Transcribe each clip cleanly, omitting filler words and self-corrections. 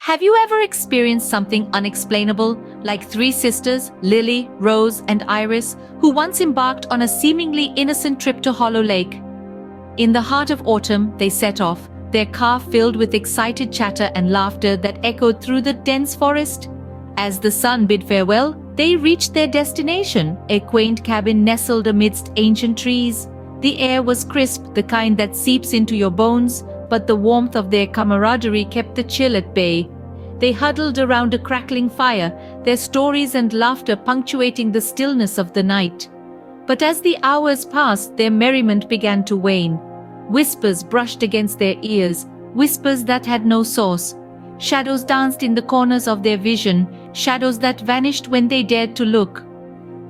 Have you ever experienced something unexplainable, like three sisters, Lily, Rose, and Iris, who once embarked on a seemingly innocent trip to Hollow Lake? In the heart of autumn, they set off, their car filled with excited chatter and laughter that echoed through the dense forest. As the sun bid farewell, they reached their destination, a quaint cabin nestled amidst ancient trees. The air was crisp, the kind that seeps into your bones, but the warmth of their camaraderie kept the chill at bay. They huddled around a crackling fire, their stories and laughter punctuating the stillness of the night. But as the hours passed, their merriment began to wane. Whispers brushed against their ears, whispers that had no source. Shadows danced in the corners of their vision, shadows that vanished when they dared to look.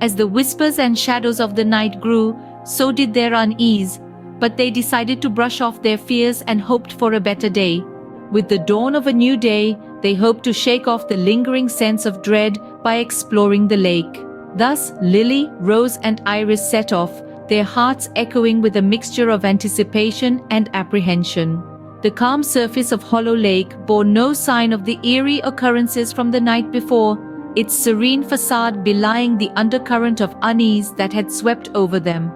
As the whispers and shadows of the night grew, so did their unease, but they decided to brush off their fears and hoped for a better day. With the dawn of a new day, they hoped to shake off the lingering sense of dread by exploring the lake. Thus, Lily, Rose, and Iris set off, their hearts echoing with a mixture of anticipation and apprehension. The calm surface of Hollow Lake bore no sign of the eerie occurrences from the night before, its serene facade belying the undercurrent of unease that had swept over them.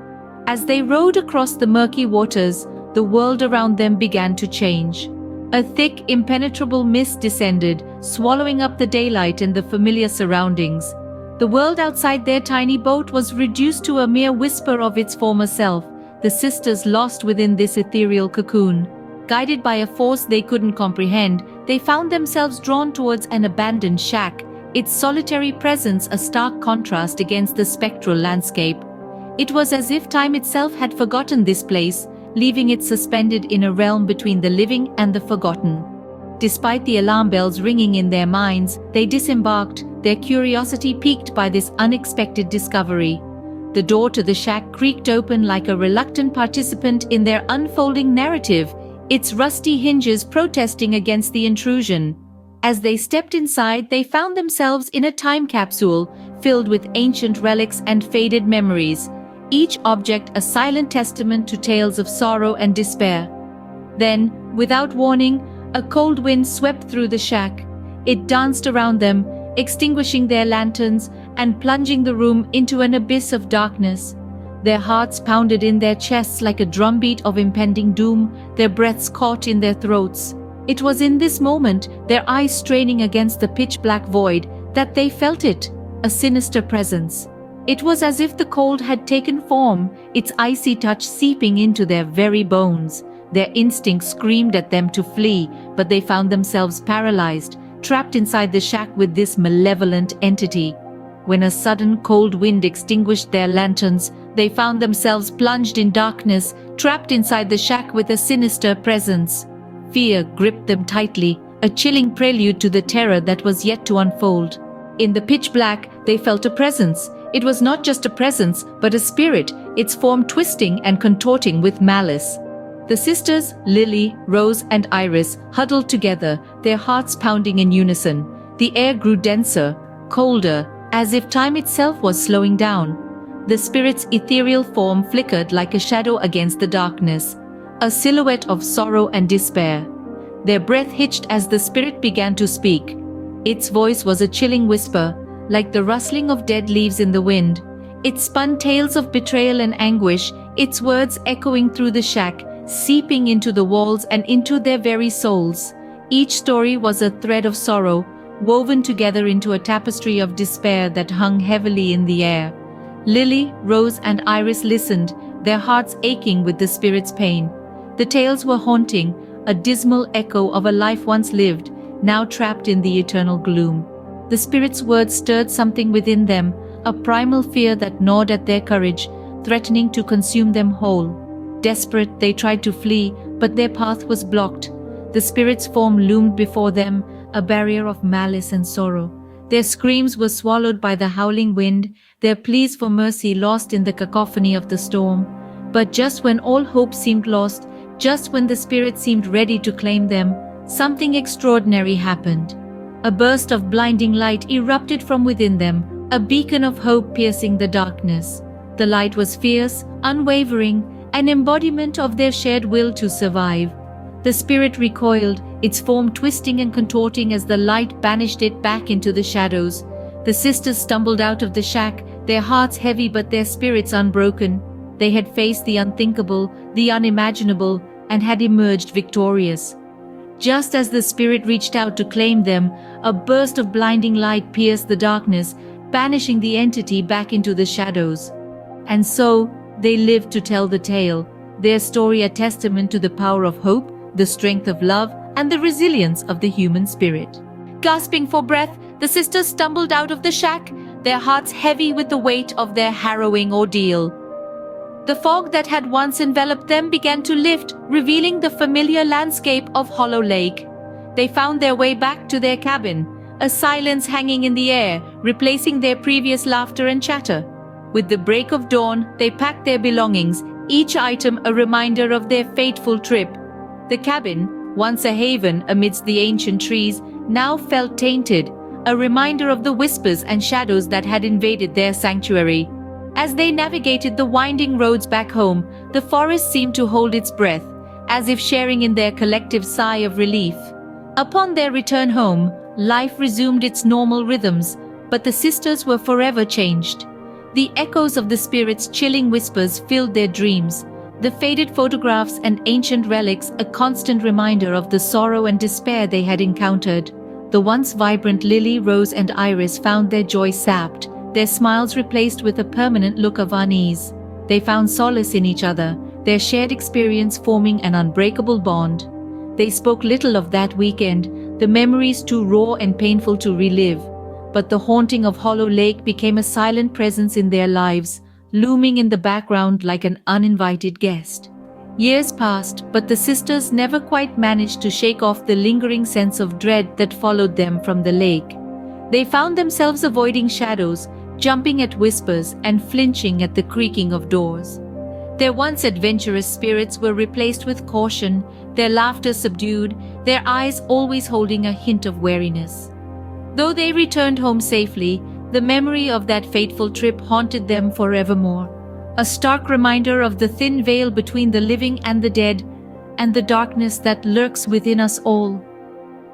As they rowed across the murky waters, the world around them began to change. A thick, impenetrable mist descended, swallowing up the daylight and the familiar surroundings. The world outside their tiny boat was reduced to a mere whisper of its former self, the sisters lost within this ethereal cocoon. Guided by a force they couldn't comprehend, they found themselves drawn towards an abandoned shack, its solitary presence a stark contrast against the spectral landscape. It was as if time itself had forgotten this place, leaving it suspended in a realm between the living and the forgotten. Despite the alarm bells ringing in their minds, they disembarked, their curiosity piqued by this unexpected discovery. The door to the shack creaked open like a reluctant participant in their unfolding narrative, its rusty hinges protesting against the intrusion. As they stepped inside, they found themselves in a time capsule filled with ancient relics and faded memories, each object a silent testament to tales of sorrow and despair. Then, without warning, a cold wind swept through the shack. It danced around them, extinguishing their lanterns and plunging the room into an abyss of darkness. Their hearts pounded in their chests like a drumbeat of impending doom, their breaths caught in their throats. It was in this moment, their eyes straining against the pitch-black void, that they felt it, a sinister presence. It was as if the cold had taken form, its icy touch seeping into their very bones. Their instincts screamed at them to flee, but they found themselves paralyzed, trapped inside the shack with this malevolent entity. When a sudden cold wind extinguished their lanterns, they found themselves plunged in darkness, trapped inside the shack with a sinister presence. Fear gripped them tightly, a chilling prelude to the terror that was yet to unfold. In the pitch black, they felt a presence. It was not just a presence, but a spirit, its form twisting and contorting with malice. The sisters, Lily, Rose, and Iris, huddled together, their hearts pounding in unison. The air grew denser, colder, as if time itself was slowing down. The spirit's ethereal form flickered like a shadow against the darkness, a silhouette of sorrow and despair. Their breath hitched as the spirit began to speak. Its voice was a chilling whisper, like the rustling of dead leaves in the wind. It spun tales of betrayal and anguish, its words echoing through the shack, seeping into the walls and into their very souls. Each story was a thread of sorrow, woven together into a tapestry of despair that hung heavily in the air. Lily, Rose, and Iris listened, their hearts aching with the spirit's pain. The tales were haunting, a dismal echo of a life once lived, now trapped in the eternal gloom. The spirit's words stirred something within them, a primal fear that gnawed at their courage, threatening to consume them whole. Desperate, they tried to flee, but their path was blocked. The spirit's form loomed before them, a barrier of malice and sorrow. Their screams were swallowed by the howling wind, their pleas for mercy lost in the cacophony of the storm. But just when all hope seemed lost, just when the spirit seemed ready to claim them, something extraordinary happened. A burst of blinding light erupted from within them, a beacon of hope piercing the darkness. The light was fierce, unwavering, an embodiment of their shared will to survive. The spirit recoiled, its form twisting and contorting as the light banished it back into the shadows. The sisters stumbled out of the shack, their hearts heavy but their spirits unbroken. They had faced the unthinkable, the unimaginable, and had emerged victorious. Just as the spirit reached out to claim them, a burst of blinding light pierced the darkness, banishing the entity back into the shadows. And so, they lived to tell the tale, their story a testament to the power of hope, the strength of love, and the resilience of the human spirit. Gasping for breath, the sisters stumbled out of the shack, their hearts heavy with the weight of their harrowing ordeal. The fog that had once enveloped them began to lift, revealing the familiar landscape of Hollow Lake. They found their way back to their cabin, a silence hanging in the air, replacing their previous laughter and chatter. With the break of dawn, they packed their belongings, each item a reminder of their fateful trip. The cabin, once a haven amidst the ancient trees, now felt tainted, a reminder of the whispers and shadows that had invaded their sanctuary. As they navigated the winding roads back home, the forest seemed to hold its breath, as if sharing in their collective sigh of relief. Upon their return home, life resumed its normal rhythms, but the sisters were forever changed. The echoes of the spirit's chilling whispers filled their dreams, the faded photographs and ancient relics a constant reminder of the sorrow and despair they had encountered. The once vibrant Lily, Rose, and Iris found their joy sapped, their smiles replaced with a permanent look of unease. They found solace in each other, their shared experience forming an unbreakable bond. They spoke little of that weekend, the memories too raw and painful to relive. But the haunting of Hollow Lake became a silent presence in their lives, looming in the background like an uninvited guest. Years passed, but the sisters never quite managed to shake off the lingering sense of dread that followed them from the lake. They found themselves avoiding shadows, jumping at whispers, and flinching at the creaking of doors. Their once adventurous spirits were replaced with caution, their laughter subdued, their eyes always holding a hint of wariness. Though they returned home safely, the memory of that fateful trip haunted them forevermore, a stark reminder of the thin veil between the living and the dead, and the darkness that lurks within us all.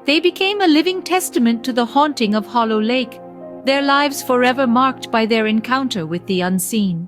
They became a living testament to the haunting of Hollow Lake, their lives forever marked by their encounter with the unseen.